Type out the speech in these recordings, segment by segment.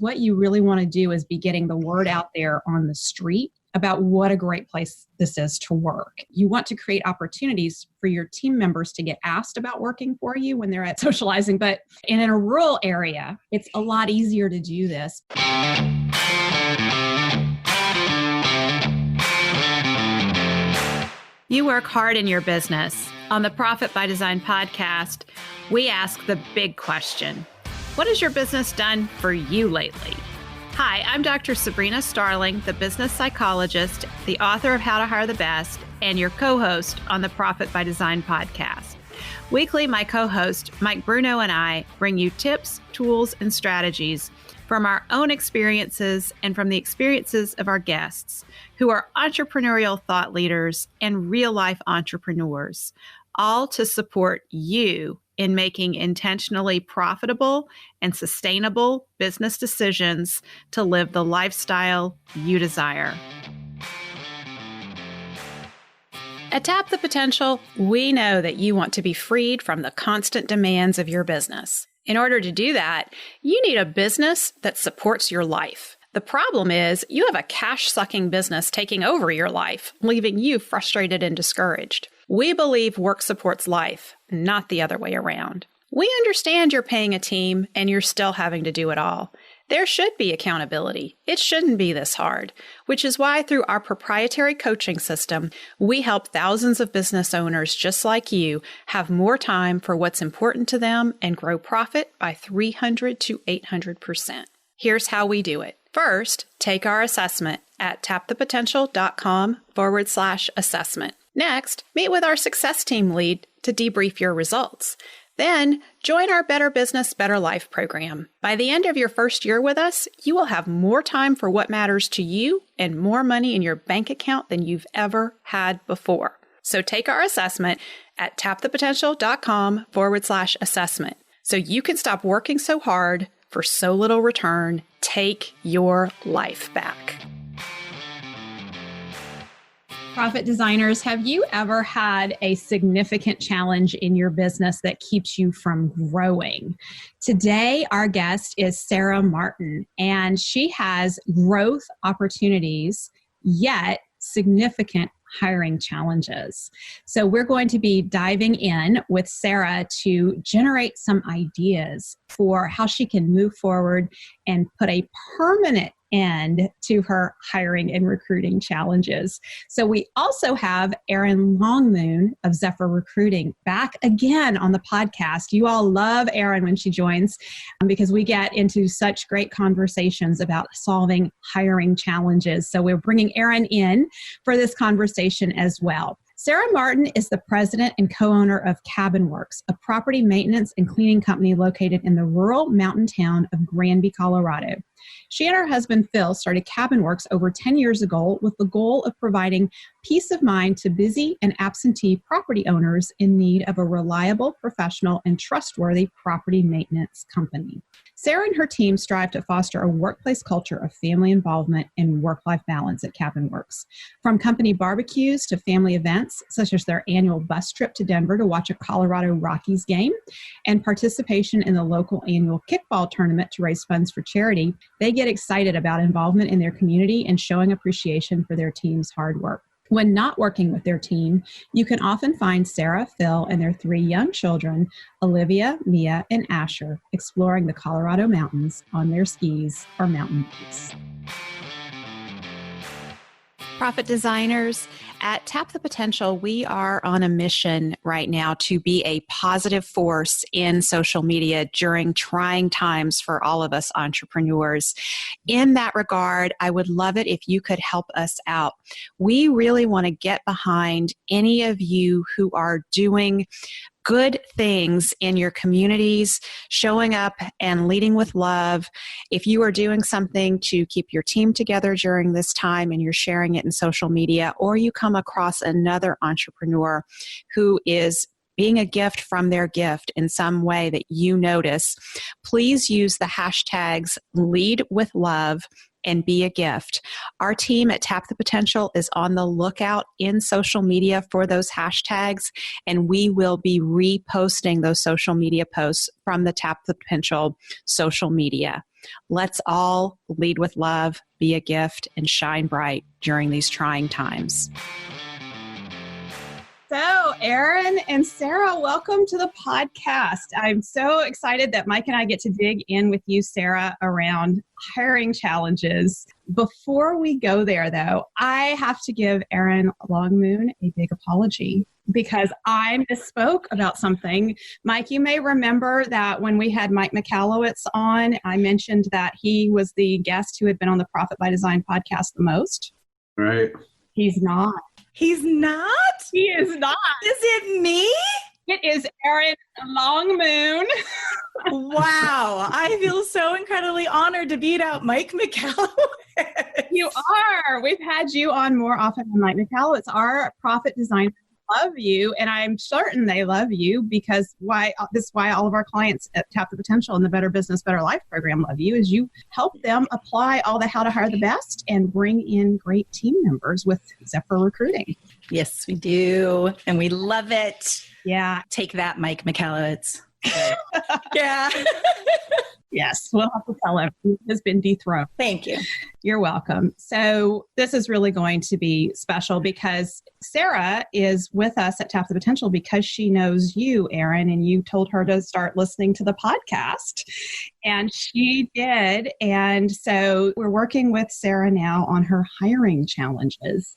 What you really want to do is be getting the word out there on the street about what a great place this is to work. You want to create opportunities for your team members to get asked about working for you when they're at socializing. But in a rural area, it's a lot easier to do this. You work hard in your business. On the Profit by Design podcast, we ask the big question: what has your business done for you lately? Hi, I'm Dr. Sabrina Starling, the business psychologist, the author of How to Hire the Best, and your co-host on the Profit by Design podcast. Weekly, my co-host, Mike Bruno, and I bring you tips, tools, and strategies from our own experiences and from the experiences of our guests, who are entrepreneurial thought leaders and real-life entrepreneurs, all to support you in making intentionally profitable and sustainable business decisions to live the lifestyle you desire. At Tap the Potential, we know that you want to be freed from the constant demands of your business. In order to do that, you need a business that supports your life. The problem is you have a cash-sucking business taking over your life, leaving you frustrated and discouraged. We believe work supports life, not the other way around. We understand you're paying a team and you're still having to do it all. There should be accountability. It shouldn't be this hard, which is why through our proprietary coaching system, we help thousands of business owners just like you have more time for what's important to them and grow profit by 300 to 800%. Here's how we do it. First, take our assessment at tapthepotential.com/assessment. Next, meet with our success team lead to debrief your results. Then, join our Better Business, Better Life program. By the end of your first year with us, you will have more time for what matters to you and more money in your bank account than you've ever had before. So take our assessment at tapthepotential.com/assessment so you can stop working so hard for so little return. Take your life back. Profit designers, have you ever had a significant challenge in your business that keeps you from growing? Today, our guest is Sarah Martin, and she has growth opportunities, yet significant hiring challenges. So we're going to be diving in with Sarah to generate some ideas for how she can move forward and put a permanent end to her hiring and recruiting challenges. So we also have Erin Longmoon of Zephyr Recruiting back again on the podcast. You all love Erin when she joins because we get into such great conversations about solving hiring challenges. So we're bringing Erin in for this conversation as well. Sarah Martin is the president and co-owner of Cabin Works, a property maintenance and cleaning company located in the rural mountain town of Granby, Colorado. She and her husband, Phill, started Cabin Works over 10 years ago with the goal of providing peace of mind to busy and absentee property owners in need of a reliable, professional, and trustworthy property maintenance company. Sarah and her team strive to foster a workplace culture of family involvement and work-life balance at Cabin Works. From company barbecues to family events, such as their annual bus trip to Denver to watch a Colorado Rockies game, and participation in the local annual kickball tournament to raise funds for charity, they get excited about involvement in their community and showing appreciation for their team's hard work. When not working with their team, you can often find Sarah, Phill, and their 3 young children, Olivia, Mia, and Asher, exploring the Colorado mountains on their skis or mountain bikes. Profit designers, at Tap the Potential, we are on a mission right now to be a positive force in social media during trying times for all of us entrepreneurs. In that regard, I would love it if you could help us out. We really want to get behind any of you who are doing good things in your communities, showing up and leading with love. If you are doing something to keep your team together during this time and you're sharing it in social media, or you come across another entrepreneur who is being a gift from their gift in some way that you notice, please use the hashtags Lead with Love and Be a Gift. Our team at Tap the Potential is on the lookout in social media for those hashtags, and we will be reposting those social media posts from the Tap the Potential social media. Let's all lead with love, be a gift, and shine bright during these trying times. So, Erin and Sarah, welcome to the podcast. I'm so excited that Mike and I get to dig in with you, Sarah, around hiring challenges. Before we go there, though, I have to give Erin Longmoon a big apology because I misspoke about something. Mike, you may remember that when we had Mike McAllowitz on, I mentioned that he was the guest who had been on the Profit by Design podcast the most. Right. He's not. He's not? He is not. Is it me? It is Erin Longmoon. Wow. I feel so incredibly honored to beat out Mike McAllowitz. You are. We've had you on more often than Mike McAllowitz. Our profit designers love you, and I'm certain they love you because this is why all of our clients at Tap the Potential and the Better Business, Better Life program love you, is you help them apply all the how to hire the best and bring in great team members with Zephyr recruiting. Yes, we do. And we love it. Yeah. Take that, Mike McAllowitz. Yeah. Yes, we'll have to tell him. He has been dethroned. Thank you. You're welcome. So this is really going to be special because Sarah is with us at Tap the Potential because she knows you, Erin, and you told her to start listening to the podcast. And she did. And so we're working with Sarah now on her hiring challenges.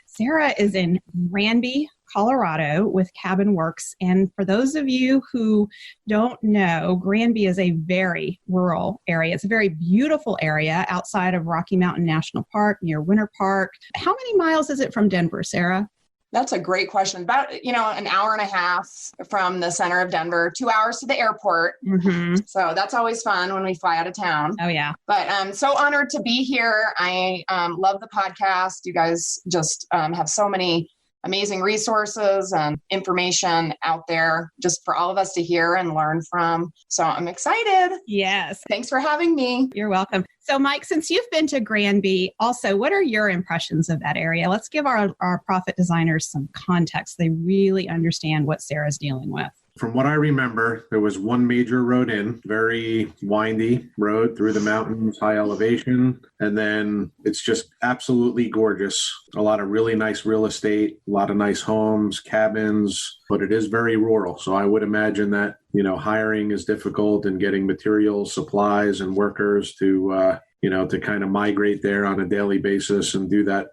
Sarah is in Granby, Colorado with Cabin Works. And for those of you who don't know, Granby is a very rural area. It's a very beautiful area outside of Rocky Mountain National Park near Winter Park. How many miles is it from Denver, Sarah? That's a great question. About, an hour and a half from the center of Denver, 2 hours to the airport. Mm-hmm. So that's always fun when we fly out of town. Oh, yeah. But I'm so honored to be here. I love the podcast. You guys just have so many amazing resources and information out there just for all of us to hear and learn from. So I'm excited. Yes. Thanks for having me. You're welcome. So Mike, since you've been to Granby, also, what are your impressions of that area? Let's give our profit designers some context. They really understand what Sarah's dealing with. From what I remember, there was one major road in, very windy road through the mountains, high elevation. And then it's just absolutely gorgeous. A lot of really nice real estate, a lot of nice homes, cabins, but it is very rural. So I would imagine that, hiring is difficult and getting materials, supplies, and workers to kind of migrate there on a daily basis and do that,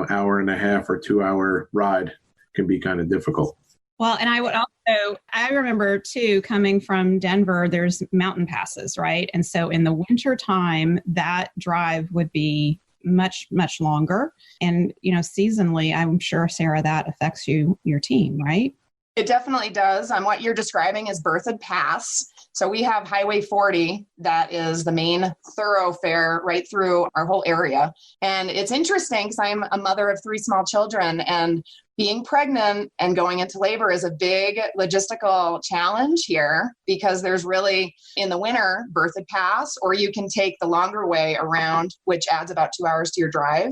hour and a half or 2 hour ride can be kind of difficult. Well, and I remember too, coming from Denver, there's mountain passes, right? And so in the winter time, that drive would be much, much longer. And, seasonally, I'm sure, Sarah, that affects your team, right? It definitely does. What you're describing is Berthoud Pass. So we have Highway 40 that is the main thoroughfare right through our whole area. And it's interesting because I'm a mother of 3 small children, and being pregnant and going into labor is a big logistical challenge here because there's really, in the winter, Berthoud Pass, or you can take the longer way around, which adds about 2 hours to your drive.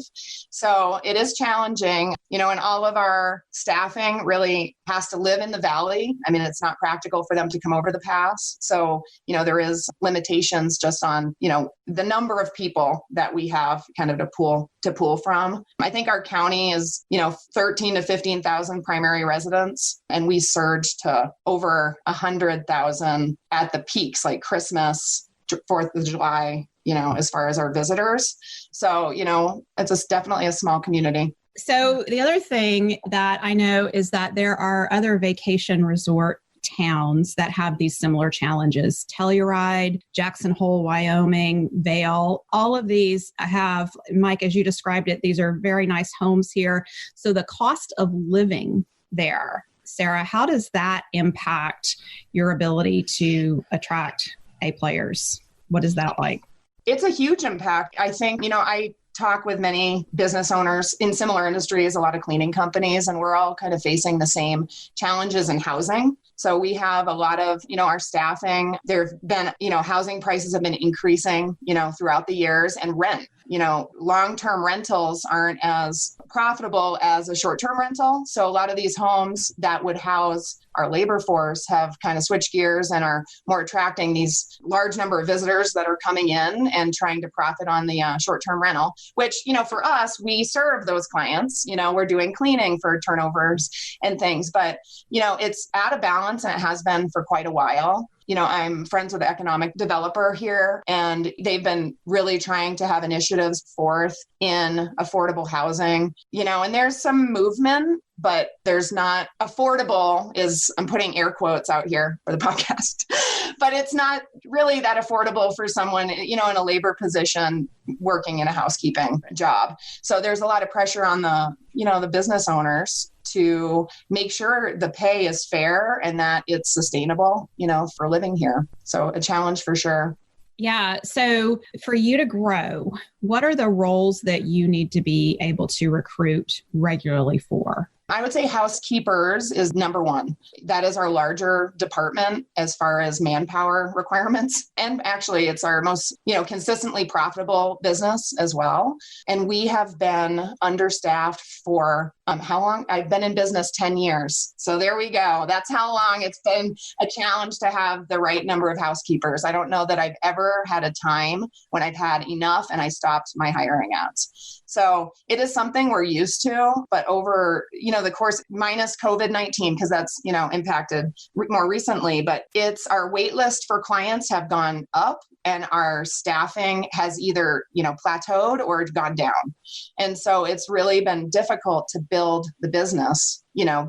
So it is challenging, and all of our staffing really has to live in the valley. I mean, it's not practical for them to come over the pass. So, there is limitations just on, the number of people that we have kind of to pull from. I think our county is, 13 to 15,000 primary residents, and we surged to over 100,000 at the peaks, like Christmas, 4th of July, as far as our visitors. So, it's definitely a small community. So the other thing that I know is that there are other vacation resort towns that have these similar challenges. Telluride, Jackson Hole, Wyoming, Vail, all of these have, Mike, as you described it, these are very nice homes here. So the cost of living there, Sarah, how does that impact your ability to attract A players? What is that like? It's a huge impact. I think, I talk with many business owners in similar industries, a lot of cleaning companies, and we're all kind of facing the same challenges in housing. So we have a lot of, our staffing, there've been, housing prices have been increasing, throughout the years, and rent, long-term rentals aren't as profitable as a short-term rental. So a lot of these homes that would house our labor force have kind of switched gears and are more attracting these large number of visitors that are coming in and trying to profit on the short-term rental, which, for us, we serve those clients. We're doing cleaning for turnovers and things, but, it's out of balance, and it has been for quite a while. I'm friends with the economic developer here, and they've been really trying to have initiatives forth in affordable housing, and there's some movement, but there's not affordable I'm putting air quotes out here for the podcast, but it's not really that affordable for someone, in a labor position working in a housekeeping job. So there's a lot of pressure on the business owners to make sure the pay is fair and that it's sustainable, for living here. So a challenge for sure. Yeah. So for you to grow, what are the roles that you need to be able to recruit regularly for? I would say housekeepers is number one. That is our larger department as far as manpower requirements. And actually, it's our most, consistently profitable business as well. And we have been understaffed for how long? I've been in business 10 years. So there we go. That's how long it's been a challenge to have the right number of housekeepers. I don't know that I've ever had a time when I've had enough and I stopped my hiring ads. So it is something we're used to, but over, the course minus COVID-19, because that's, impacted more recently, but it's our wait list for clients have gone up and our staffing has either, plateaued or gone down. And so it's really been difficult to build the business,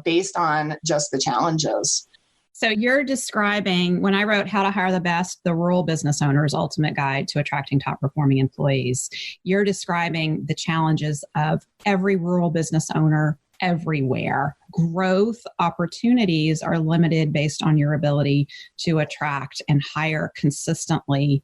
based on just the challenges. So you're describing, when I wrote How to Hire the Best, the Rural Business Owner's Ultimate Guide to Attracting Top Performing Employees, you're describing the challenges of every rural business owner everywhere. Growth opportunities are limited based on your ability to attract and hire consistently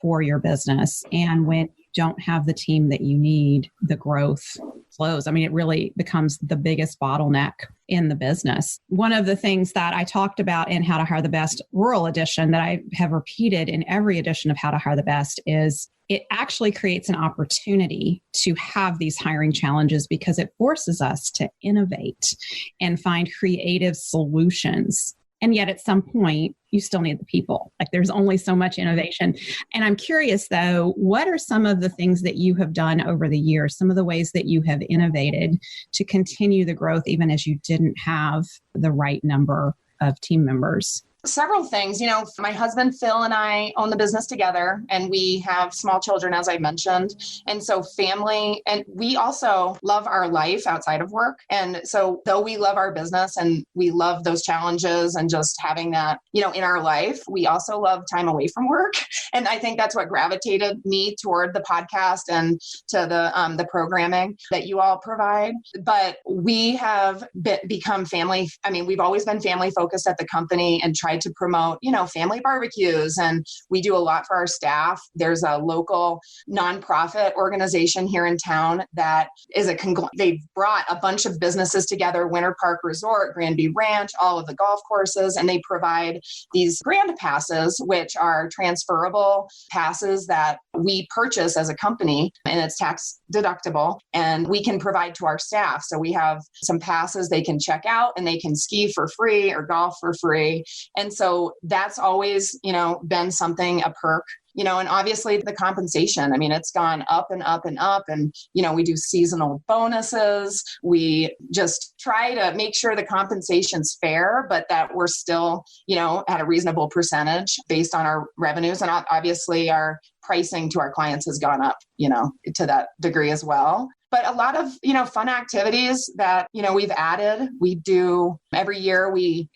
for your business. And when you don't have the team that you need, the growth slows. I mean, it really becomes the biggest bottleneck in the business. One of the things that I talked about in How to Hire the Best Rural Edition that I have repeated in every edition of How to Hire the Best is it actually creates an opportunity to have these hiring challenges because it forces us to innovate and find creative solutions. And yet at some point, you still need the people. Like there's only so much innovation. And I'm curious though, what are some of the things that you have done over the years, some of the ways that you have innovated to continue the growth even as you didn't have the right number of team members? Several things. My husband, Phill, and I own the business together, and we have small children, as I mentioned. And so family, and we also love our life outside of work. And so though we love our business and we love those challenges and just having that, in our life, we also love time away from work. And I think that's what gravitated me toward the podcast and to the programming that you all provide. But we have become family. I mean, we've always been family focused at the company and tried to promote, family barbecues. And we do a lot for our staff. There's a local nonprofit organization here in town that is they've brought a bunch of businesses together, Winter Park Resort, Granby Ranch, all of the golf courses, and they provide these grand passes, which are transferable passes that we purchase as a company, and it's tax deductible, and we can provide to our staff. So we have some passes they can check out and they can ski for free or golf for free. And so that's always, been something, a perk, and obviously the compensation. I mean, it's gone up and up and up. And, we do seasonal bonuses. We just try to make sure the compensation's fair, but that we're still, at a reasonable percentage based on our revenues. And obviously our pricing to our clients has gone up, to that degree as well. But a lot of, fun activities that, we've added. We do every year,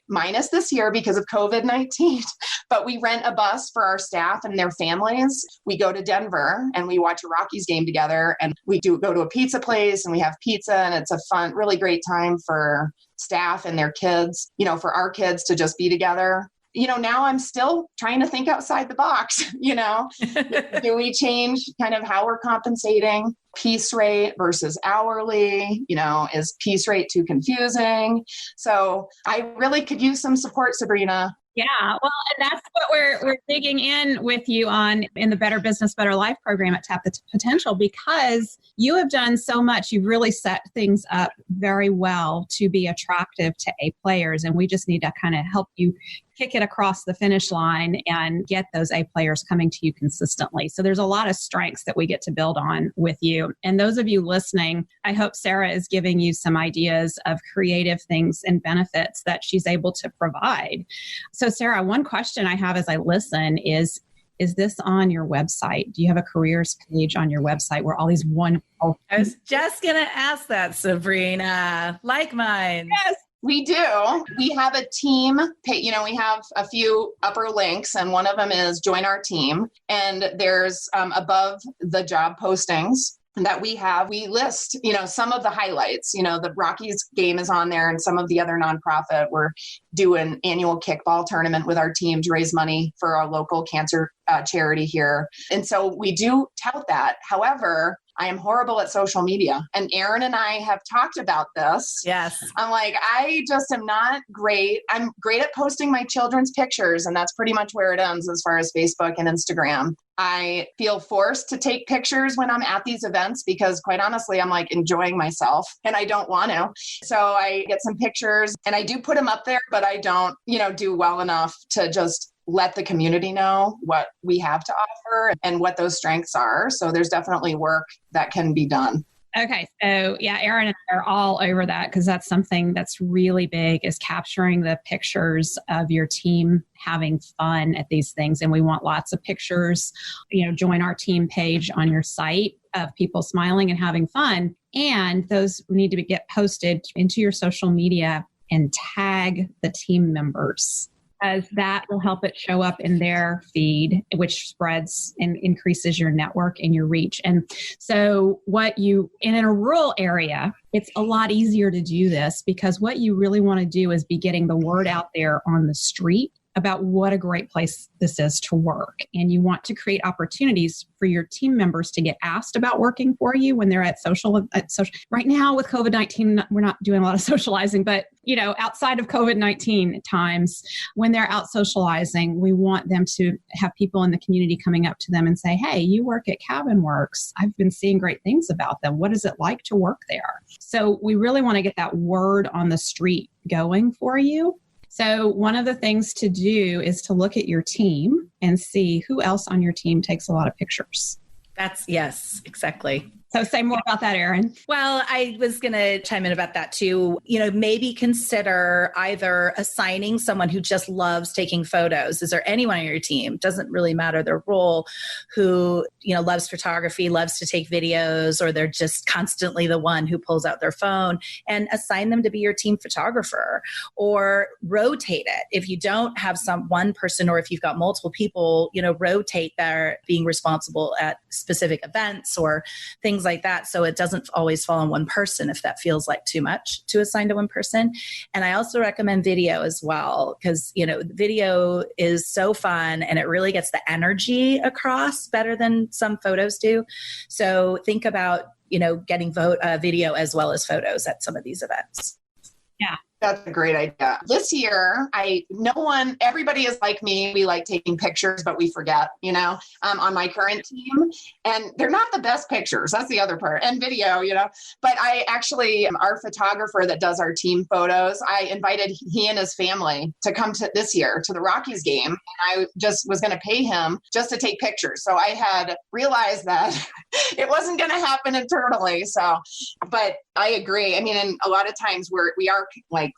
minus this year because of COVID-19, but we rent a bus for our staff and their families. We go to Denver and we watch a Rockies game together, and we go to a pizza place and we have pizza, and it's a fun, really great time for staff and their kids, for our kids to just be together. Now I'm still trying to think outside the box, do we change kind of how we're compensating? Piece rate versus hourly, is piece rate too confusing? So I really could use some support, Sabrina, Yeah, well, and that's what we're digging in with you on in the Better Business, Better Life program at Tap the Potential, because you have done so much. You've really set things up very well to be attractive to A players, and we just need to kind of help you kick it across the finish line and get those A players coming to you consistently. So there's a lot of strengths that we get to build on with you. And those of you listening, I hope Sarah is giving you some ideas of creative things and benefits that she's able to provide. So Sarah, one question I have as I listen is this on your website? Do you have a careers page on your website where all these wonderful... I was just going to ask that, Sabrina. Like mine. Yes. We do. We have a team. We have a few upper links, and one of them is join our team. And there's above the job postings that we have, we list, some of the highlights. The Rockies game is on there, and some of the other nonprofit. We're doing an annual kickball tournament with our team to raise money for our local cancer charity here. And so we do tout that. However, I am horrible at social media. And Erin and I have talked about this. Yes. I'm like, I just am not great. I'm great at posting my children's pictures, and that's pretty much where it ends as far as Facebook and Instagram. I feel forced to take pictures when I'm at these events because, quite honestly, I'm like enjoying myself and I don't want to. So I get some pictures and I do put them up there, but I don't, do well enough to just let the community know what we have to offer and what those strengths are. So there's definitely work that can be done. Okay. So yeah, Erin and I are all over that because that's something that's really big, is capturing the pictures of your team having fun at these things. And we want lots of pictures, join our team page on your site of people smiling and having fun. And those need to get posted into your social media and tag the team members, as that will help it show up in their feed, which spreads and increases your network and your reach. And so in a rural area, it's a lot easier to do this because what you really want to do is be getting the word out there on the street about what a great place this is to work. And you want to create opportunities for your team members to get asked about working for you when they're at social. Right now with COVID-19, we're not doing a lot of socializing, but outside of COVID-19 times, when they're out socializing, we want them to have people in the community coming up to them and say, hey, you work at Cabin Works. I've been seeing great things about them. What is it like to work there? So we really want to get that word on the street going for you. So one of the things to do is to look at your team and see who else on your team takes a lot of pictures. Yes, exactly. So say more about that, Erin. Well, I was going to chime in about that too. Maybe consider either assigning someone who just loves taking photos. Is there anyone on your team, doesn't really matter their role, who, loves photography, loves to take videos, or they're just constantly the one who pulls out their phone, and assign them to be your team photographer, or rotate it. If you don't have one person, or if you've got multiple people, rotate their being responsible at specific events or things like that. So it doesn't always fall on one person if that feels like too much to assign to one person. And I also recommend video as well, because, video is so fun and it really gets the energy across better than some photos do. So think about, getting video as well as photos at some of these events. Yeah. That's a great idea. This year, everybody is like me. We like taking pictures, but we forget, on my current team. And they're not the best pictures. That's the other part. And video, But I actually, our photographer that does our team photos, I invited he and his family to come to this year to the Rockies game. And I just was going to pay him just to take pictures. So I had realized that it wasn't going to happen internally. So, but I agree. I mean, and a lot of times we are like,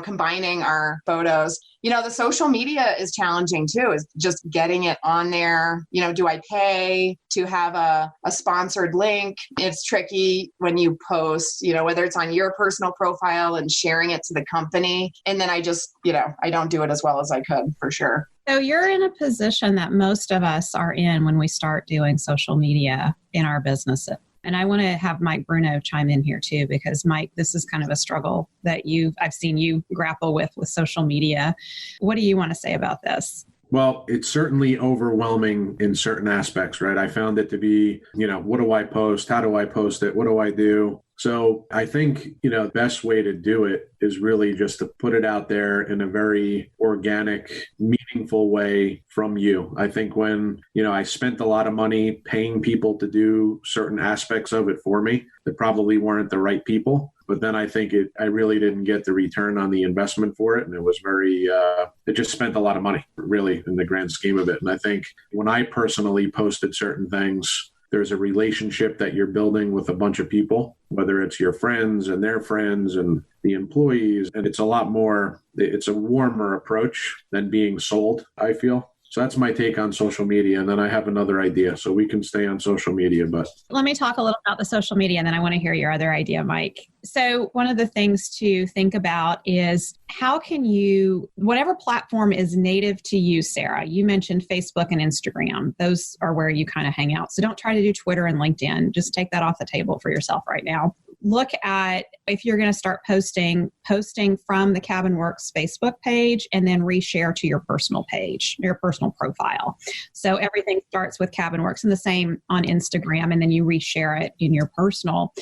combining our photos. The social media is challenging too, is just getting it on there. Do I pay to have a sponsored link? It's tricky when you post, whether it's on your personal profile and sharing it to the company. And then I just, I don't do it as well as I could, for sure. So you're in a position that most of us are in when we start doing social media in our businesses. And I want to have Mike Bruno chime in here too, because Mike, this is kind of a struggle that I've seen you grapple with social media. What do you want to say about this? Well, it's certainly overwhelming in certain aspects, right? I found it to be, what do I post? How do I post it? What do I do? So I think, the best way to do it is really just to put it out there in a very organic, meaningful way from you. I think when, I spent a lot of money paying people to do certain aspects of it for me, they probably weren't the right people. But then I think I really didn't get the return on the investment for it. And it was it just spent a lot of money, really, in the grand scheme of it. And I think when I personally posted certain things, there's a relationship that you're building with a bunch of people, whether it's your friends and their friends and the employees. And it's a warmer approach than being sold, I feel. So that's my take on social media. And then I have another idea. So we can stay on social media, but let me talk a little about the social media, and then I want to hear your other idea, Mike. So one of the things to think about is how can you, whatever platform is native to you, Sarah, you mentioned Facebook and Instagram. Those are where you kind of hang out. So don't try to do Twitter and LinkedIn. Just take that off the table for yourself right now. Look at, if you're going to start posting from the Cabin Works Facebook page and then reshare to your personal page, your personal profile. So everything starts with Cabin Works, and the same on Instagram, and then you reshare it in your personal.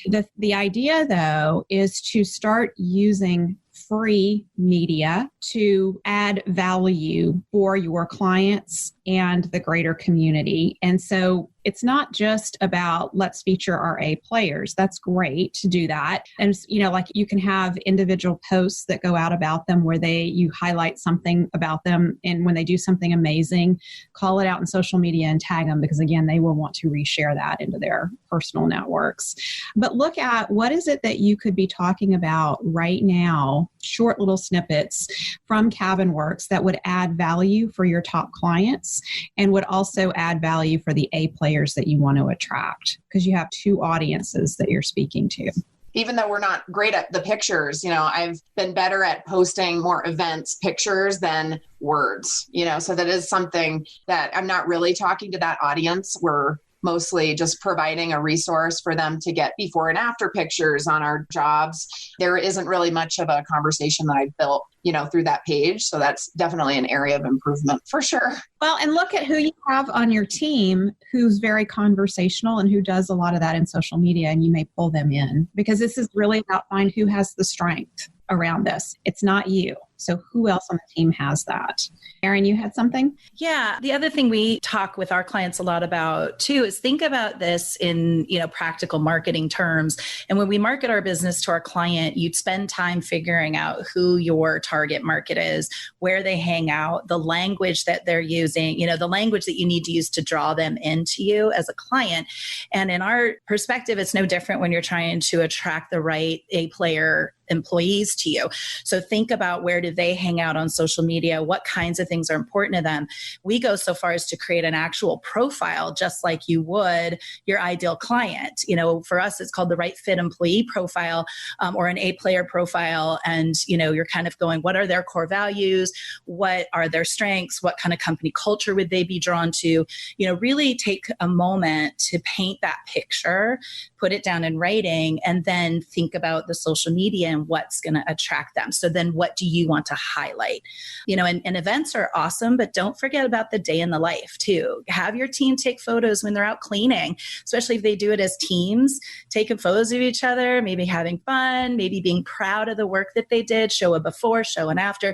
The idea, though, is to start using free media to add value for your clients and the greater community. And so it's not just about let's feature our A players. That's great to do that. And, like you can have individual posts that go out about them where you highlight something about them. And when they do something amazing, call it out in social media and tag them, because again, they will want to reshare that into their personal networks. But look at what is it that you could be talking about right now, short little snippets from Cabin Works that would add value for your top clients and would also add value for the A players that you want to attract, because you have two audiences that you're speaking to. Even though we're not great at the pictures, I've been better at posting more events pictures than words, so that is something that I'm not really talking to that audience. We're mostly just providing a resource for them to get before and after pictures on our jobs. There isn't really much of a conversation that I've built, through that page. So that's definitely an area of improvement for sure. Well, and look at who you have on your team who's very conversational and who does a lot of that in social media, and you may pull them in, because this is really about finding who has the strength around this. It's not you. So who else on the team has that? Erin, you had something? Yeah. The other thing we talk with our clients a lot about too is think about this in, practical marketing terms. And when we market our business to our client, you'd spend time figuring out who your target market is, where they hang out, the language that they're using, the language that you need to use to draw them into you as a client. And in our perspective, it's no different when you're trying to attract the right A player employees to you. So think about, where do they hang out on social media? What kinds of things are important to them? We go so far as to create an actual profile, just like you would your ideal client. For us, it's called the right fit employee profile, or an A player profile. And, you're kind of going, what are their core values? What are their strengths? What kind of company culture would they be drawn to? Really take a moment to paint that picture, put it down in writing, and then think about the social media and what's going to attract them. So then what do you want to highlight? And events are awesome, but don't forget about the day in the life too. Have your team take photos when they're out cleaning, especially if they do it as teams, taking photos of each other, maybe having fun, maybe being proud of the work that they did, show a before, show an after,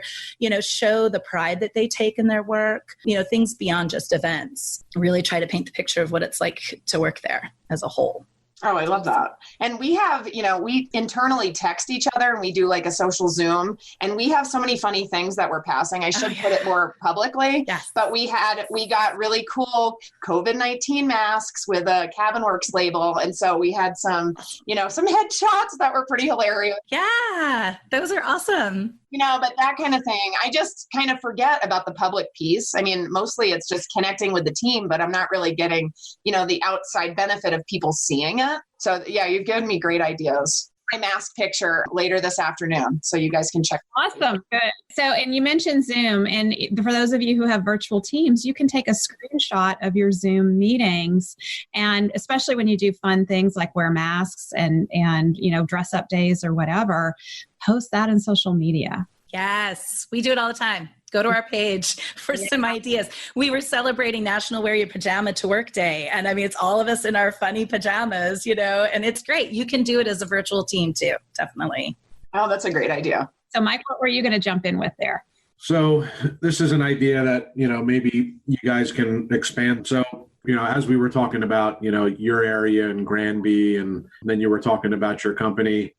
show the pride that they take in their work, things beyond just events. Really try to paint the picture of what it's like to work there as a whole. Oh, I love that. And we have, we internally text each other, and we do like a social Zoom, and we have so many funny things that we're passing. I should put it more publicly, yes. But we got really cool COVID-19 masks with a Cabin Works label. And so we had some headshots that were pretty hilarious. Yeah, those are awesome. But that kind of thing, I just kind of forget about the public piece. I mean, mostly it's just connecting with the team, but I'm not really getting, the outside benefit of people seeing it. So yeah, you've given me great ideas. My mask picture later this afternoon, so you guys can check. Awesome. Good. So, and you mentioned Zoom, and for those of you who have virtual teams, you can take a screenshot of your Zoom meetings, and especially when you do fun things like wear masks and dress up days or whatever, post that in social media. Yes, we do it all the time. Go to our page for some ideas. We were celebrating National Wear Your Pajama to Work Day. And I mean, it's all of us in our funny pajamas, and it's great. You can do it as a virtual team too. Definitely. Oh, that's a great idea. So Mike, what were you going to jump in with there? So this is an idea that, maybe you guys can expand. So, as we were talking about, your area in Granby, and then you were talking about your company,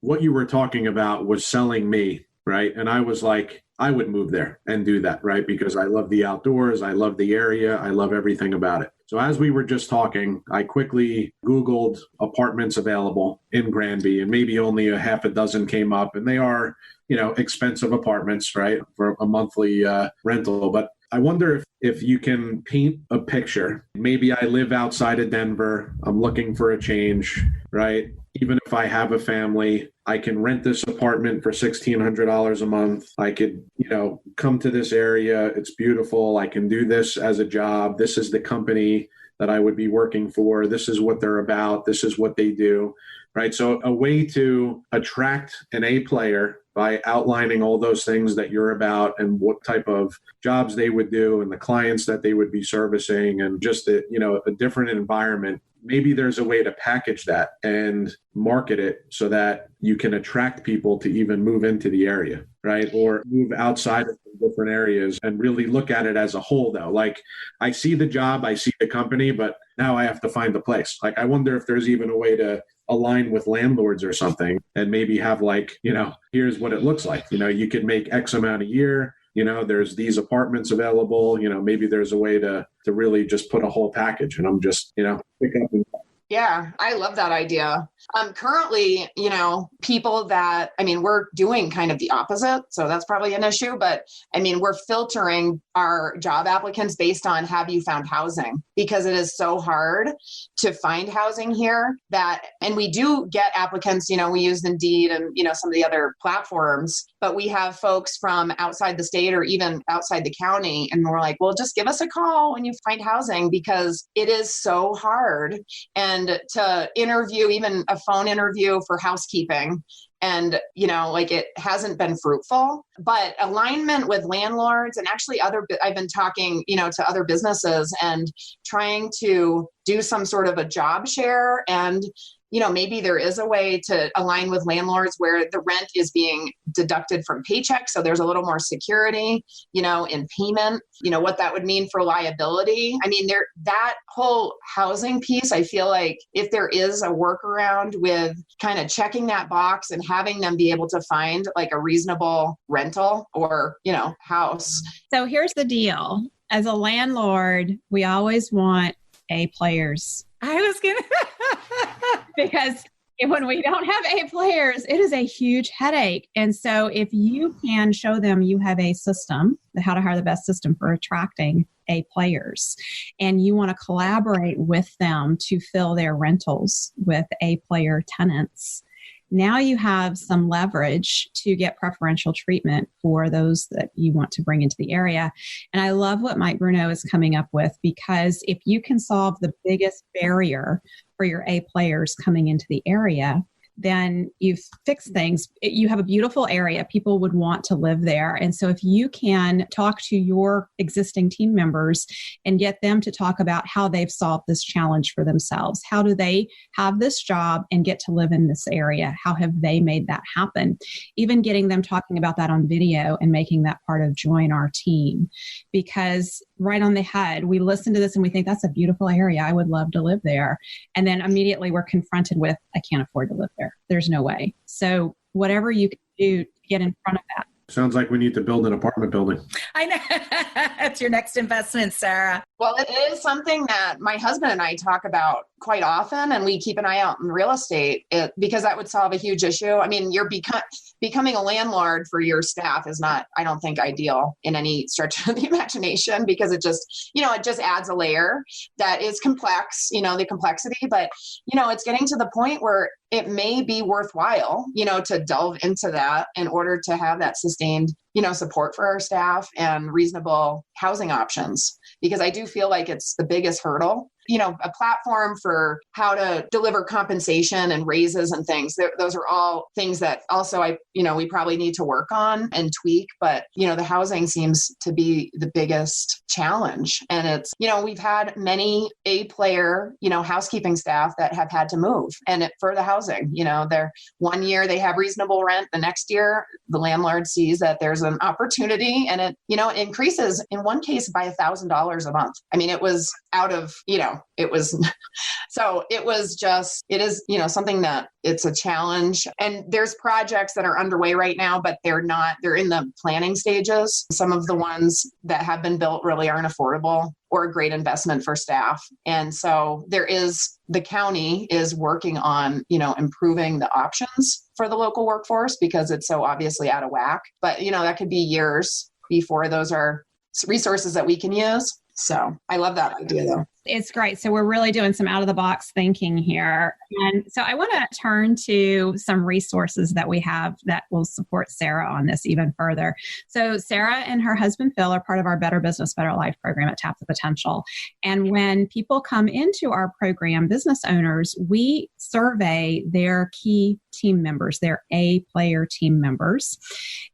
what you were talking about was selling me, right? And I was like, I would move there and do that, right? Because I love the outdoors. I love the area. I love everything about it. So as we were just talking, I quickly Googled apartments available in Granby, and maybe only a half a dozen came up, and they are, expensive apartments, right? For a monthly rental. But I wonder if you can paint a picture. Maybe I live outside of Denver. I'm looking for a change, right? Even if I have a family, I can rent this apartment for $1,600 a month. I could, come to this area. It's beautiful. I can do this as a job. This is the company that I would be working for. This is what they're about. This is what they do, right? So a way to attract an A player by outlining all those things that you're about and what type of jobs they would do and the clients that they would be servicing, and just a different environment. Maybe there's a way to package that and market it so that you can attract people to even move into the area, right? Or move outside of different areas and really look at it as a whole, though. Like, I see the job, I see the company, but now I have to find the place. Like, I wonder if there's even a way to align with landlords or something and maybe have here's what it looks like. You could make X amount a year. There's these apartments available. Maybe there's a way to really just put a whole package, and I'm just, pick up and. Yeah, I love that idea. Currently, people that, we're doing kind of the opposite. So that's probably an issue. But we're filtering our job applicants based on, have you found housing? Because it is so hard to find housing here and we do get applicants, we use Indeed and, some of the other platforms, but we have folks from outside the state or even outside the county. And we're like, well, just give us a call when you find housing, because it is so hard. And to interview, even a phone interview for housekeeping, and it hasn't been fruitful. But alignment with landlords, and actually I've been talking to other businesses and trying to do some sort of a job share, and maybe there is a way to align with landlords where the rent is being deducted from paycheck. So there's a little more security, in payment, what that would mean for liability. That whole housing piece, I feel like if there is a workaround with kind of checking that box and having them be able to find like a reasonable rental or, house. So here's the deal. As a landlord, we always want A players. I was going to. Because when we don't have A players, it is a huge headache. And so if you can show them you have a system, how to hire the best system for attracting A players, and you want to collaborate with them to fill their rentals with A player tenants, now you have some leverage to get preferential treatment for those that you want to bring into the area. And I love what Mike Bruno is coming up with, because if you can solve the biggest barrier for your A players coming into the area, then you've fixed things. You have a beautiful area. People would want to live there. And so if you can talk to your existing team members and get them to talk about how they've solved this challenge for themselves, how do they have this job and get to live in this area? How have they made that happen? Even getting them talking about that on video and making that part of join our team. Because right on the head, we listen to this and we think that's a beautiful area. I would love to live there. And then immediately we're confronted with, I can't afford to live there. There's no way. So whatever you can do to get in front of that. Sounds like we need to build an apartment building. I know. That's your next investment, Sarah. Well, it is something that my husband and I talk about quite often, and we keep an eye out in real estate because that would solve a huge issue. You're becoming a landlord for your staff is not, I don't think, ideal in any stretch of the imagination, because it just adds a layer that is complex, the complexity, but, it's getting to the point where it may be worthwhile, to delve into that in order to have that sustained support for our staff and reasonable housing options, because I do feel like it's the biggest hurdle. A platform for how to deliver compensation and raises and things. Those are all things that also we probably need to work on and tweak. But, the housing seems to be the biggest challenge. And it's, we've had many A-player, housekeeping staff that have had to move for the housing. They're 1 year they have reasonable rent. The next year, the landlord sees that there's an opportunity and it increases in one case by $1,000 a month. I mean, it was out of, so it is, something that it's a challenge. And there's projects that are underway right now, but they're in the planning stages. Some of the ones that have been built really aren't affordable or a great investment for staff. And so the county is working on, improving the options for the local workforce because it's so obviously out of whack. But, that could be years before those are resources that we can use. So I love that idea though. It's great. So we're really doing some out of the box thinking here. And so I want to turn to some resources that we have that will support Sarah on this even further. So Sarah and her husband, Phill, are part of our Better Business, Better Life program at Tap the Potential. And when people come into our program, business owners, we survey their key team members, their A-player team members,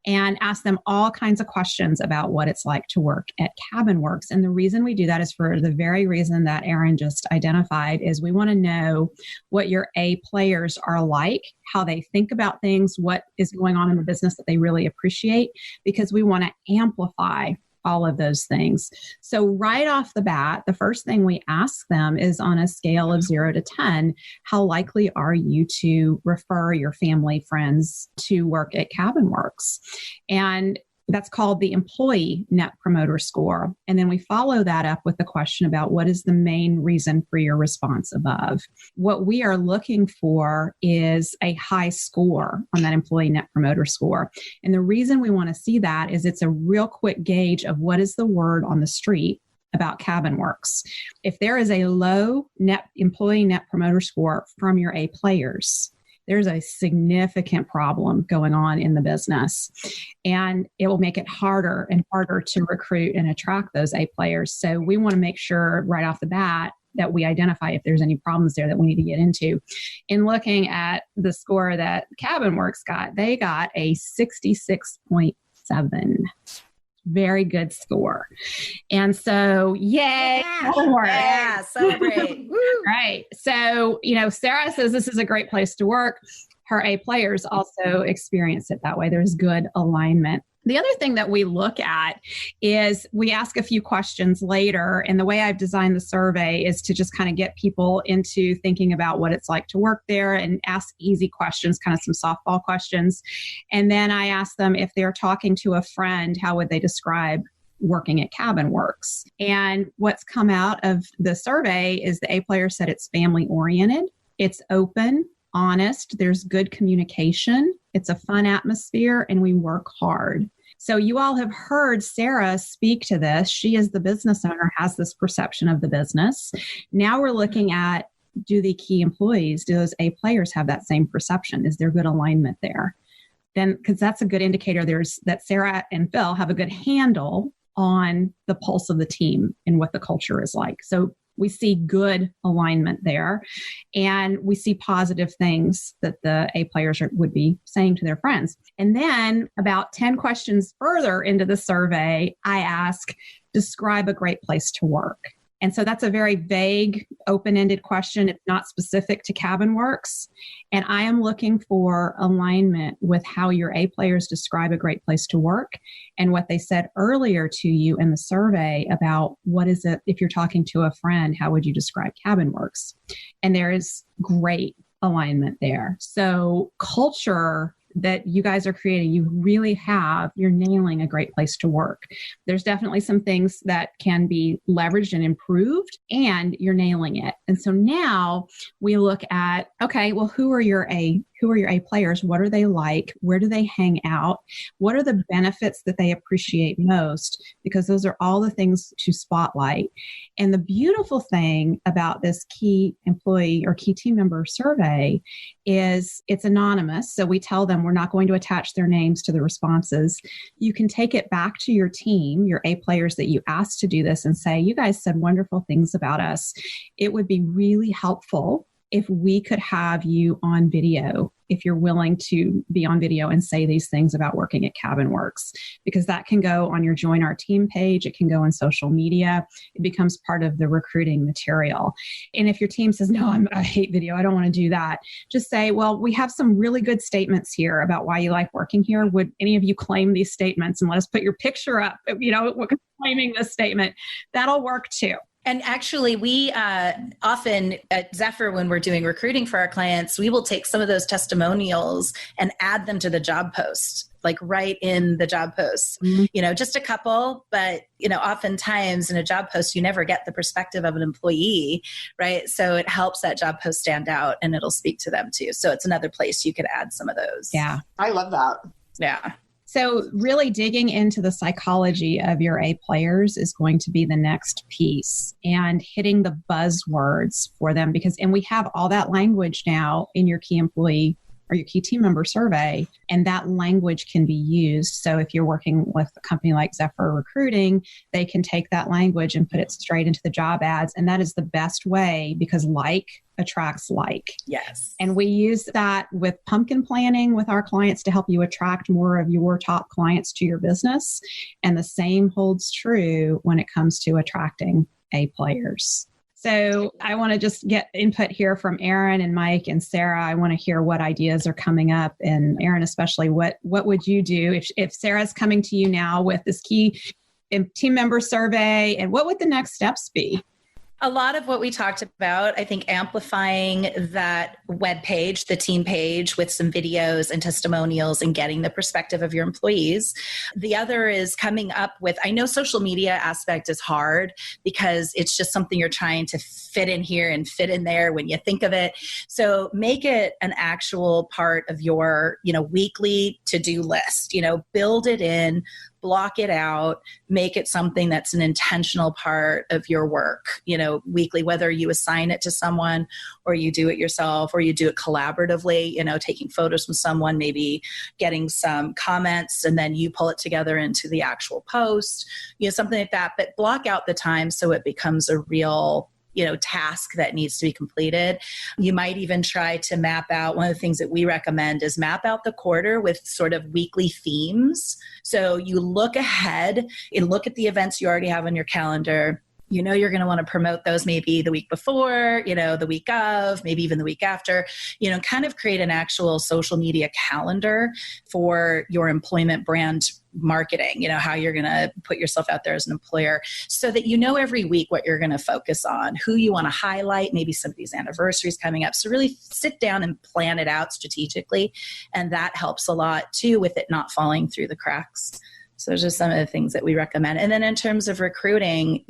and ask them all kinds of questions about what it's like to work at Cabin Works. And the reason we do that is for the very reason that Erin just identified, is we want to know what your A players are like, how they think about things, what is going on in the business that they really appreciate, because we want to amplify all of those things. So right off the bat, the first thing we ask them is, on a scale of 0 to 10, how likely are you to refer your family, friends to work at Cabin Works? And that's called the Employee Net Promoter Score. And then we follow that up with the question about what is the main reason for your response above. What we are looking for is a high score on that Employee Net Promoter Score. And the reason we want to see that is it's a real quick gauge of what is the word on the street about Cabin Works. If there is a low Employee Net Promoter Score from your A players, there's a significant problem going on in the business, and it will make it harder and harder to recruit and attract those A players. So we want to make sure right off the bat that we identify if there's any problems there that we need to get into. In looking at the score that Cabin Works got, they got a 66.7. Very good score. And so, yay. Yeah, celebrate. Right. So, Sarah says this is a great place to work. Her A players also experience it that way. There's good alignment. The other thing that we look at is we ask a few questions later. And the way I've designed the survey is to just kind of get people into thinking about what it's like to work there and ask easy questions, kind of some softball questions. And then I ask them, if they're talking to a friend, how would they describe working at Cabin Works? And what's come out of the survey is the A player said it's family oriented, it's open, honest, there's good communication, it's a fun atmosphere, and we work hard. So you all have heard Sarah speak to this. She, as the business owner, has this perception of the business. Now we're looking at, do the key employees, do those A players have that same perception? Is there good alignment there? Then, because that's a good indicator that Sarah and Phill have a good handle on the pulse of the team and what the culture is like. So we see good alignment there, and we see positive things that the A players would be saying to their friends. And then about 10 questions further into the survey, I ask, describe a great place to work. And so that's a very vague, open-ended question. It's not specific to Cabin Works. And I am looking for alignment with how your A players describe a great place to work and what they said earlier to you in the survey about what is it, if you're talking to a friend, how would you describe Cabin Works? And there is great alignment there. So culture that you guys are creating, you're nailing a great place to work. There's definitely some things that can be leveraged and improved, and you're nailing it. And so now we look at, okay, well, who are your A who are your A players? What are they like? Where do they hang out? What are the benefits that they appreciate most? Because those are all the things to spotlight. And the beautiful thing about this key employee or key team member survey is it's anonymous. So we tell them we're not going to attach their names to the responses. You can take it back to your team, your A players that you asked to do this, and say, you guys said wonderful things about us. It would be really helpful if we could have you on video, if you're willing to be on video and say these things about working at Cabin Works, because that can go on your Join Our Team page. It can go on social media. It becomes part of the recruiting material. And if your team says, no, I hate video, I don't want to do that, just say, well, we have some really good statements here about why you like working here. Would any of you claim these statements and let us put your picture up, claiming this statement? That'll work too. And actually, we often at Zephyr, when we're doing recruiting for our clients, we will take some of those testimonials and add them to the job post, like right in the job post, just a couple. But, oftentimes in a job post, you never get the perspective of an employee, right? So it helps that job post stand out and it'll speak to them too. So it's another place you could add some of those. Yeah. I love that. Yeah. So really digging into the psychology of your A players is going to be the next piece, and hitting the buzzwords for them, and we have all that language now in your key employee or your key team member survey, and that language can be used. So if you're working with a company like Zephyr Recruiting, they can take that language and put it straight into the job ads. And that is the best way, because like attracts like. Yes. And we use that with pumpkin planning with our clients to help you attract more of your top clients to your business. And the same holds true when it comes to attracting A players. So I want to just get input here from Erin and Mike and Sarah. I want to hear what ideas are coming up. And Erin, especially, what would you do if Sarah's coming to you now with this key team member survey, and what would the next steps be? A lot of what we talked about, I think amplifying that web page, the team page, with some videos and testimonials and getting the perspective of your employees. The other is coming up with, I know social media aspect is hard because it's just something you're trying to fit in here and fit in there when you think of it. So make it an actual part of your, weekly to-do list, build it in, block it out, make it something that's an intentional part of your work, weekly, whether you assign it to someone or you do it yourself or you do it collaboratively, taking photos from someone, maybe getting some comments, and then you pull it together into the actual post, something like that. But block out the time so it becomes a real task that needs to be completed. You might even try to map out, one of the things that we recommend is map out the quarter with sort of weekly themes. So you look ahead and look at the events you already have on your calendar. You're going to want to promote those maybe the week before, the week of, maybe even the week after, kind of create an actual social media calendar for your employment brand marketing, how you're going to put yourself out there as an employer, so that every week what you're going to focus on, who you want to highlight, maybe somebody's anniversaries coming up. So really sit down and plan it out strategically. And that helps a lot too with it not falling through the cracks. So those are some of the things that we recommend. And then in terms of recruiting,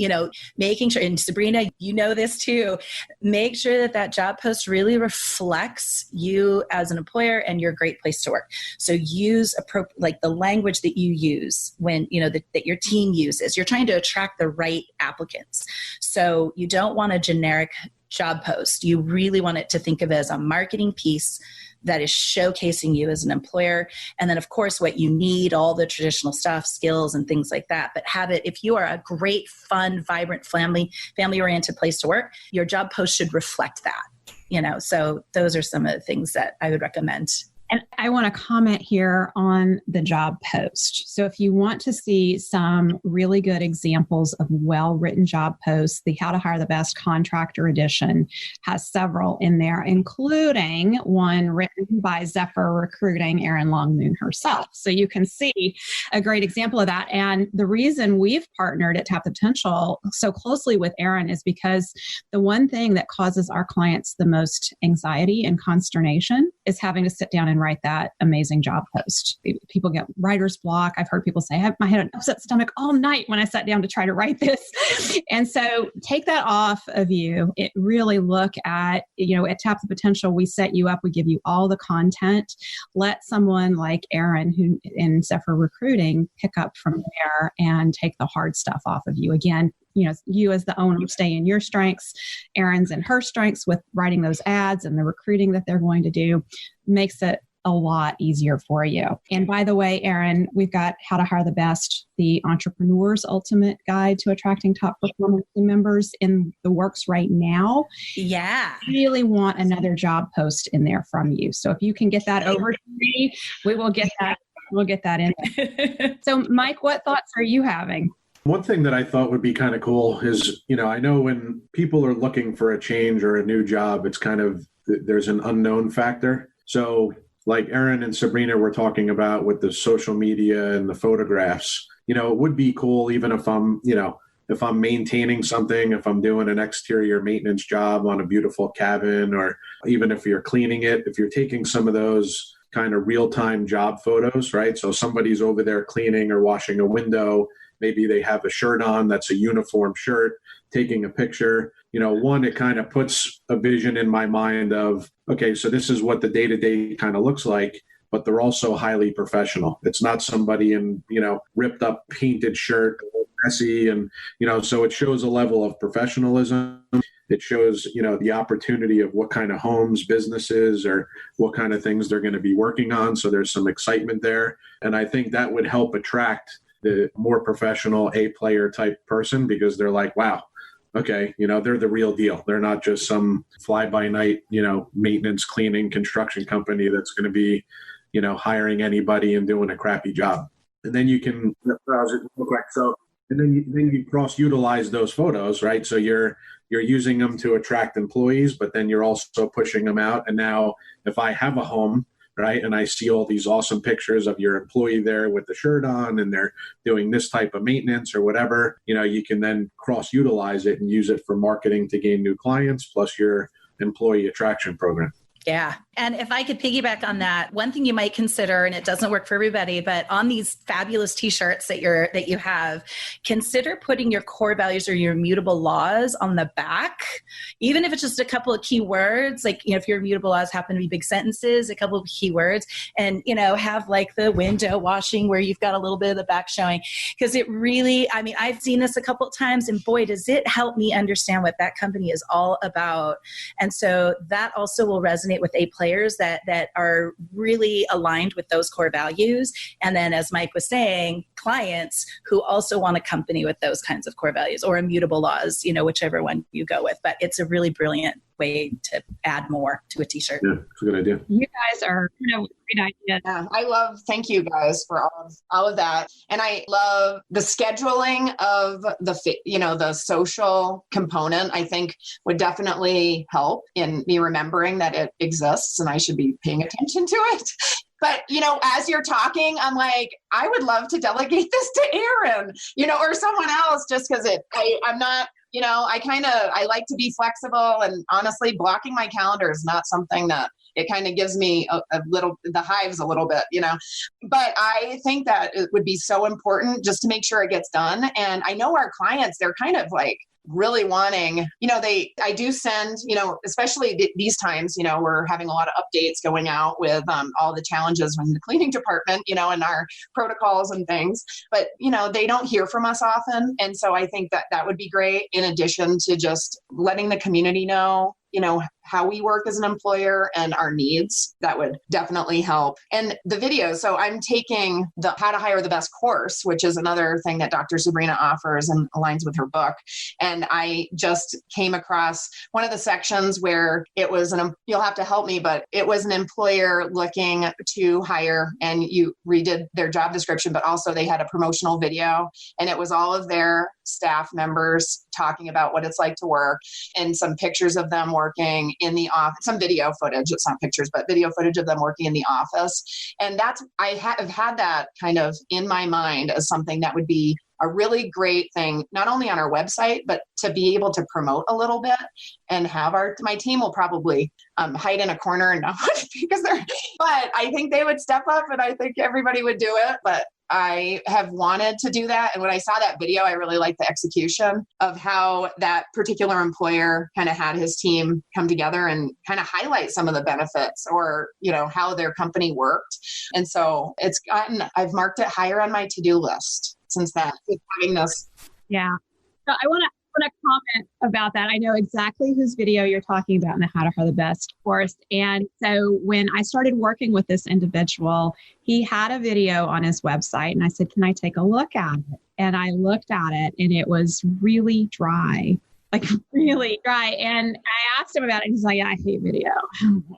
making sure, and Sabrina, this too, make sure that job post really reflects you as an employer and your great place to work. So use the language that you use when, that your team uses. You're trying to attract the right applicants. So you don't want a generic job post. You really want it to think of it as a marketing piece that is showcasing you as an employer. And then, of course, what you need, all the traditional stuff, skills and things like that. But have it, if you are a great, fun, vibrant, family-oriented place to work, your job post should reflect that. So those are some of the things that I would recommend. And I want to comment here on the job post. So if you want to see some really good examples of well-written job posts, the How to Hire the Best Contractor Edition has several in there, including one written by Zephyr Recruiting, Erin Longmoon herself. So you can see a great example of that. And the reason we've partnered at Tap the Potential so closely with Erin is because the one thing that causes our clients the most anxiety and consternation is having to sit down and write that amazing job post. People get writer's block. I've heard people say, I had an upset stomach all night when I sat down to try to write this. And so take that off of you. It really look at, at Tap the Potential, we set you up, we give you all the content. Let someone like Erin, who in Zephyr Recruiting, pick up from there and take the hard stuff off of you. Again, you as the owner stay in your strengths, Erin's in her strengths with writing those ads and the recruiting that they're going to do, makes it a lot easier for you. And by the way, Erin, we've got How to Hire the Best, the Entrepreneur's Ultimate Guide to Attracting Top Performance Team Members in the works right now. Yeah. I really want another job post in there from you. So if you can get that over to me, we will get that. We'll get that in there. So Mike, what thoughts are you having? One thing that I thought would be kind of cool is, I know when people are looking for a change or a new job, it's kind of, there's an unknown factor. So like Erin and Sabrina were talking about with the social media and the photographs, it would be cool even if I'm maintaining something, if I'm doing an exterior maintenance job on a beautiful cabin, or even if you're cleaning it, if you're taking some of those kind of real-time job photos, right? So somebody's over there cleaning or washing a window. Maybe they have a shirt on that's a uniform shirt, taking a picture. One, it kind of puts a vision in my mind of, okay, so this is what the day-to-day kind of looks like, but they're also highly professional. It's not somebody in, ripped up painted shirt, messy. And, so it shows a level of professionalism. It shows, the opportunity of what kind of homes, businesses, or what kind of things they're going to be working on. So there's some excitement there. And I think that would help attract the more professional A-player type person, because they're like, wow, okay, they're the real deal. They're not just some fly-by-night, maintenance, cleaning, construction company that's going to be, hiring anybody and doing a crappy job. And then you can browse it real quick. So, and then you cross-utilize those photos, right? So you're using them to attract employees, but then you're also pushing them out. And now if I have a home, right, and I see all these awesome pictures of your employee there with the shirt on and they're doing this type of maintenance or whatever, you can then cross-utilize it and use it for marketing to gain new clients, plus your employee attraction program. Yeah. And if I could piggyback on that, one thing you might consider, and it doesn't work for everybody, but on these fabulous t-shirts that you have, consider putting your core values or your immutable laws on the back, even if it's just a couple of key words, like, if your immutable laws happen to be big sentences, a couple of key words, and, have like the window washing where you've got a little bit of the back showing. Because it really, I've seen this a couple of times, and boy, does it help me understand what that company is all about. And so that also will resonate with A players that are really aligned with those core values. And then, as Mike was saying, clients who also want a company with those kinds of core values or immutable laws, whichever one you go with. But it's a really brilliant way to add more to a t-shirt. Yeah, it's a good idea. You guys are, great idea. Yeah, thank you guys for all of that. And I love the scheduling of the social component, I think would definitely help in me remembering that it exists and I should be paying attention to it. But, as you're talking, I'm like, I would love to delegate this to Erin, or someone else, just because I'm not, I like to be flexible, and honestly, blocking my calendar is not something that it kind of gives me the hives a little bit, but I think that it would be so important just to make sure it gets done. And I know our clients, they're kind of like really wanting, I do send, especially these times, we're having a lot of updates going out with all the challenges in the cleaning department, and our protocols and things, but, they don't hear from us often. And so I think that would be great, in addition to just letting the community know, how we work as an employer and our needs. That would definitely help. And the video. So I'm taking the How to Hire the Best course, which is another thing that Dr. Sabrina offers and aligns with her book. And I just came across one of the sections where it was you'll have to help me, but it was an employer looking to hire, and you redid their job description, but also they had a promotional video, and it was all of their staff members talking about what it's like to work, and some pictures of them working in the office, some video footage, it's not pictures, but video footage of them working in the office. And I have had that kind of in my mind as something that would be a really great thing, not only on our website, but to be able to promote a little bit and have my team will probably hide in a corner and not because but I think they would step up and I think everybody would do it. But I have wanted to do that. And when I saw that video, I really liked the execution of how that particular employer kind of had his team come together and kind of highlight some of the benefits or, how their company worked. And so I've marked it higher on my to-do list since that, having this. Yeah. So I want to comment about that. I know exactly whose video you're talking about and how to hire the best course. And so when I started working with this individual, he had a video on his website and I said, can I take a look at it? And I looked at it and it was really dry. Like really dry. And I asked him about it. He's like, yeah, I hate video.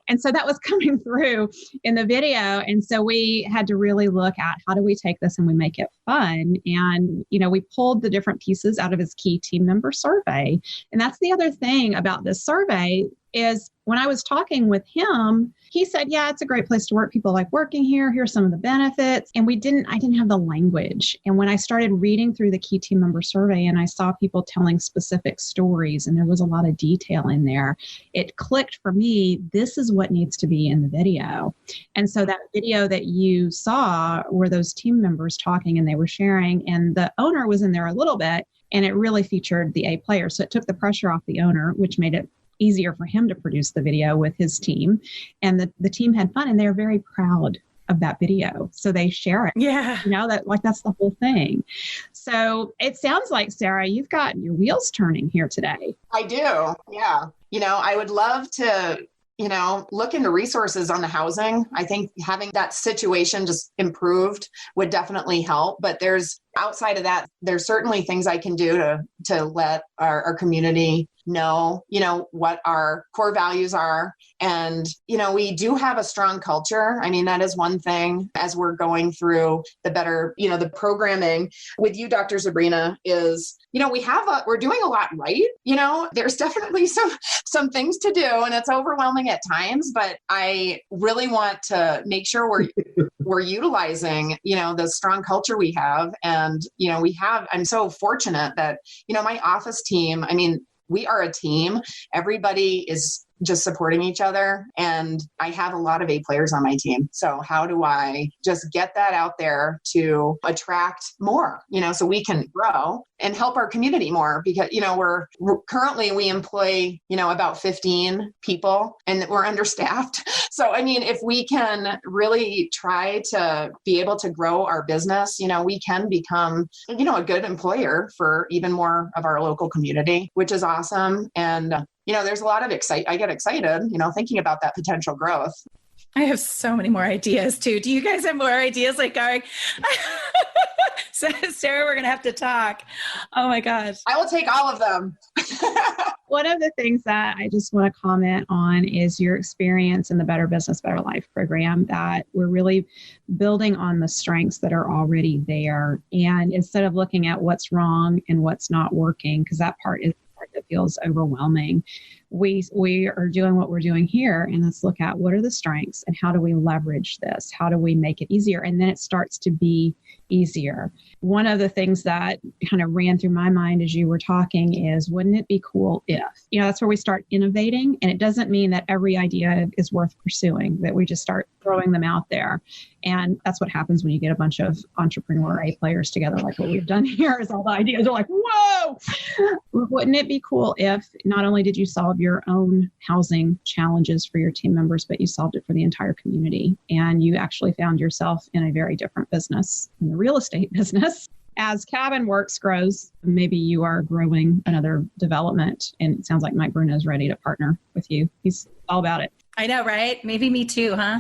And so that was coming through in the video. And so we had to really look at how do we take this and we make it fun. And, we pulled the different pieces out of his key team member survey. And that's the other thing about this survey is when I was talking with him, he said, yeah, it's a great place to work. People like working here. Here's some of the benefits. And I didn't have the language. And when I started reading through the key team member survey and I saw people telling specific stories and there was a lot of detail in there, it clicked for me, this is what needs to be in the video. And so that video that you saw were those team members talking and they were sharing and the owner was in there a little bit and it really featured the A players. So it took the pressure off the owner, which made it easier for him to produce the video with his team. And the team had fun and they're very proud of that video. So they share it. Yeah. That's the whole thing. So it sounds like, Sarah, you've got your wheels turning here today. I do. Yeah. I would love to, look into resources on the housing. I think having that situation just improved would definitely help. But outside of that, there's certainly things I can do to let our community know, what our core values are. And, we do have a strong culture. I mean, that is one thing as we're going through the better, the programming with you, Dr. Sabrina, is, we're doing a lot right. There's definitely some things to do and it's overwhelming at times, but I really want to make sure we're utilizing, the strong culture we have. And, I'm so fortunate that, my office team, we are a team. Everybody is just supporting each other. And I have a lot of A players on my team. So how do I just get that out there to attract more, so we can grow and help our community more? Because, we're currently, we employ, about 15 people and we're understaffed. So, if we can really try to be able to grow our business, we can become, a good employer for even more of our local community, which is awesome. And there's a lot of I get excited, thinking about that potential growth. I have so many more ideas too. Do you guys have more ideas like going? So, Sarah, we're going to have to talk. Oh my gosh. I will take all of them. One of the things that I just want to comment on is your experience in the Better Business, Better Life program, that we're really building on the strengths that are already there. And instead of looking at what's wrong and what's not working, because that part is that feels overwhelming. We are doing what we're doing here, and let's look at what are the strengths and how do we leverage this? How do we make it easier? And then it starts to be easier. One of the things that kind of ran through my mind as you were talking is, wouldn't it be cool if, that's where we start innovating. And it doesn't mean that every idea is worth pursuing, that we just start throwing them out there. And that's what happens when you get a bunch of entrepreneur A players together, like what we've done here, is all the ideas are like, whoa, wouldn't it be cool if not only did you solve your own housing challenges for your team members, but you solved it for the entire community. And you actually found yourself in a very different business, in the real estate business. As Cabin Works grows, maybe you are growing another development. And it sounds like Mike Bruno is ready to partner with you. He's all about it. I know, right? Maybe me too, huh?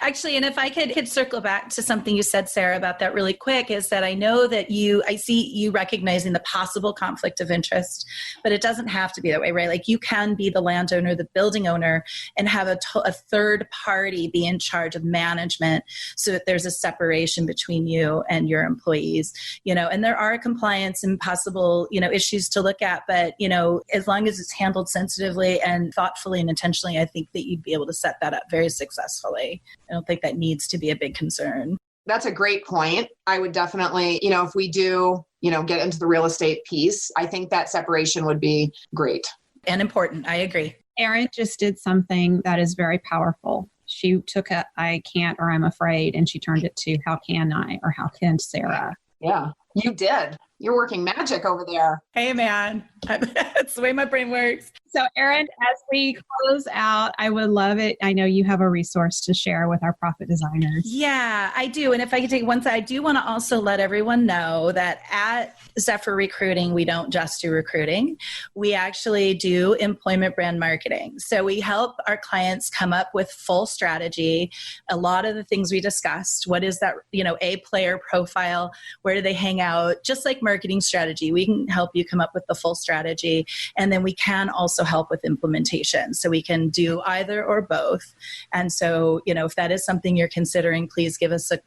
Actually, and if I could circle back to something you said, Sarah, about that really quick, is that I know that I see you recognizing the possible conflict of interest, but it doesn't have to be that way, right? Like you can be the landowner, the building owner, and have a third party be in charge of management so that there's a separation between you and your employees, and there are compliance and possible, issues to look at, but, as long as it's handled sensitively and thoughtfully and intentionally, I think that you'd be able to set that up very successfully. I don't think that needs to be a big concern. That's a great point. I would definitely, if we do, get into the real estate piece. I think that separation would be great. And important. I agree. Erin just did something that is very powerful. She took a I can't or I'm afraid, and she turned it to how can I or how can Sarah. Yeah, you did. You're working magic over there. Hey, man. That's the way my brain works. So, Erin, as we close out, I would love it. I know you have a resource to share with our profit designers. Yeah, I do. And if I could take one side, I do want to also let everyone know that at Zephyr Recruiting, we don't just do recruiting. We actually do employment brand marketing. So we help our clients come up with full strategy. A lot of the things we discussed, what is that, A player profile? Where do they hang out? Just like marketing strategy, we can help you come up with the full strategy. And then we can also help with implementation. So we can do either or both. And so, if that is something you're considering, please give us a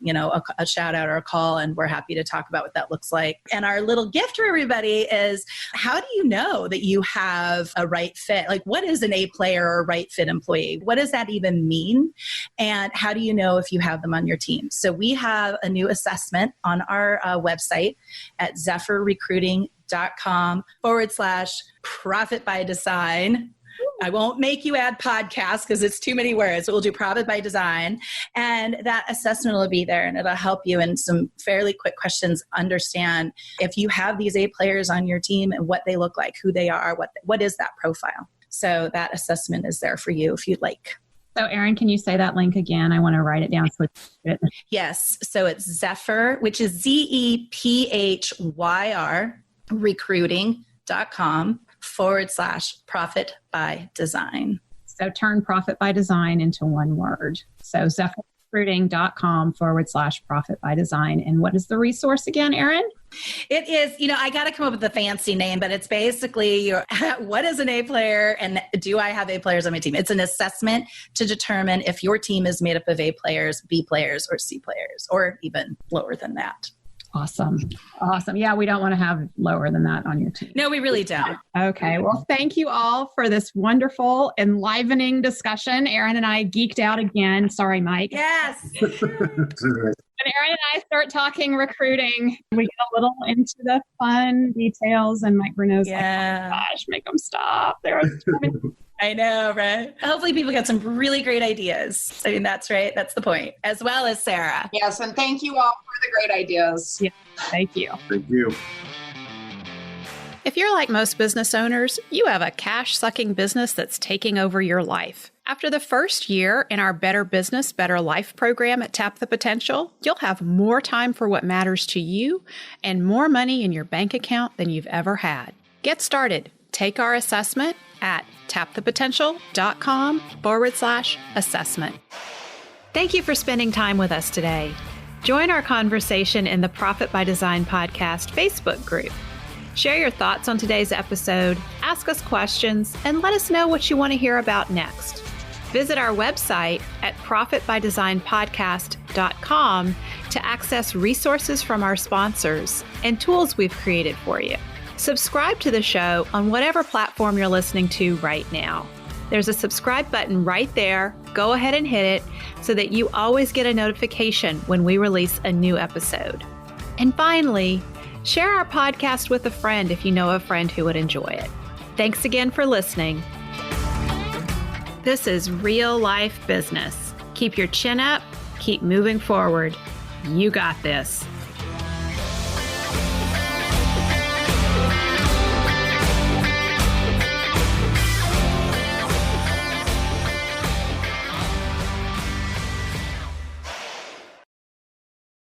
shout out or a call, and we're happy to talk about what that looks like. And our little gift for everybody is, how do you know that you have a right fit? Like, what is an A player or right fit employee? What does that even mean? And how do you know if you have them on your team? So we have a new assessment on our website at zephyrrecruiting.com/profit by design. I won't make you add podcast because it's too many words. So we'll do profit by design. And that assessment will be there, and it'll help you in some fairly quick questions understand if you have these A players on your team and what they look like, who they are, what is that profile. So that assessment is there for you if you'd like. So, Erin, can you say that link again? I want to write it down. Yes. So it's Zephyr, which is ZEPHYR, recruiting.com/profit by design. So turn profit by design into one word. So zephyrrecruiting.com/profit by design. And what is the resource again, Erin? It is, I got to come up with a fancy name, but it's basically what is an A player and do I have A players on my team? It's an assessment to determine if your team is made up of A players, B players, or C players, or even lower than that. Awesome. Yeah, we don't want to have lower than that on your team. No, we really don't. Okay. Well, thank you all for this wonderful, enlivening discussion. Erin and I geeked out again. Sorry, Mike. Yes. When Erin and I start talking recruiting, we get a little into the fun details, and Mike Bruno's like, oh gosh, make them stop. I know, right? Hopefully people get some really great ideas. I mean, that's right. That's the point. As well as Sarah. Yes, and thank you all for the great ideas. Yeah, thank you. Thank you. If you're like most business owners, you have a cash-sucking business that's taking over your life. After the first year in our Better Business, Better Life program at Tap the Potential, you'll have more time for what matters to you and more money in your bank account than you've ever had. Get started. Take our assessment at tapthepotential.com/assessment. Thank you for spending time with us today. Join our conversation in the Profit by Design podcast Facebook group. Share your thoughts on today's episode, ask us questions, and let us know what you want to hear about next. Visit our website at profitbydesignpodcast.com to access resources from our sponsors and tools we've created for you. Subscribe to the show on whatever platform you're listening to right now. There's a subscribe button right there. Go ahead and hit it so that you always get a notification when we release a new episode. And finally, share our podcast with a friend if you know a friend who would enjoy it. Thanks again for listening. This is real life business. Keep your chin up, keep moving forward. You got this.